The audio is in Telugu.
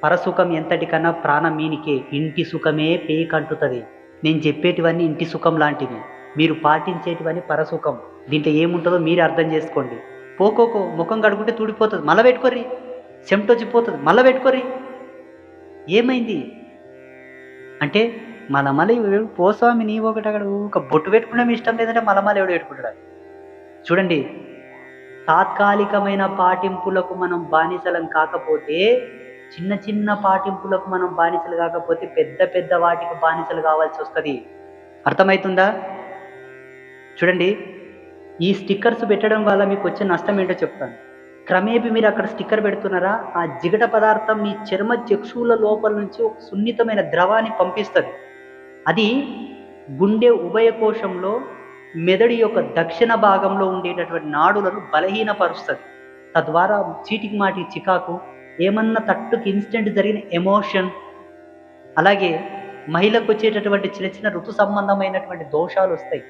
పరసుఖం ఎంతటికన్నా ప్రాణం మీనికే, ఇంటి సుఖమే పేకంటుతుంది. నేను చెప్పేటివన్నీ ఇంటి సుఖం లాంటివి, మీరు పాటించేటివన్నీ పరసుఖం. దీంట్లో ఏముంటుందో మీరు అర్థం చేసుకోండి. పోకోకో ముఖం కడుకుంటే తూడిపోతుంది, మళ్ళీ పెట్టుకోర్రి. చెమటొచ్చిపోతుంది, మళ్ళీ పెట్టుకోర్రి. ఏమైంది అంటే మలమల పోస్వామి నీ ఒకటి అక్కడ ఒక బొట్టు పెట్టుకునే ఇష్టం లేదంటే మలమల ఎవడు పెట్టుకుంటాడు. చూడండి, తాత్కాలికమైన పాటింపులకు మనం బానిసలం కాకపోతే, చిన్న చిన్న పాటింపులకు మనం బానిసలు కాకపోతే పెద్ద పెద్ద వాటికి బానిసలు కావాల్సి వస్తుంది. అర్థమవుతుందా? చూడండి, ఈ స్టిక్కర్స్ పెట్టడం వల్ల మీకు వచ్చే నష్టం ఏంటో చెప్తాను. క్రమేపీ మీరు అక్కడ స్టిక్కర్ పెడుతున్నారా, ఆ జిగట పదార్థం మీ చర్మ చక్షువుల లోపల నుంచి ఒక సున్నితమైన ద్రవాన్ని పంపిస్తుంది. అది గుండె ఉభయ కోశంలో మెదడు యొక్క దక్షిణ భాగంలో ఉండేటటువంటి నాడులను బలహీనపరుస్తుంది. తద్వారా చీటికి మాటికి చికాకు, ఏమన్నా తట్టుకి ఇన్స్టెంట్ జరిగిన ఎమోషన్, అలాగే మహిళకు వచ్చేటటువంటి చిన్న చిన్న ఋతు సంబంధమైనటువంటి దోషాలు వస్తాయి.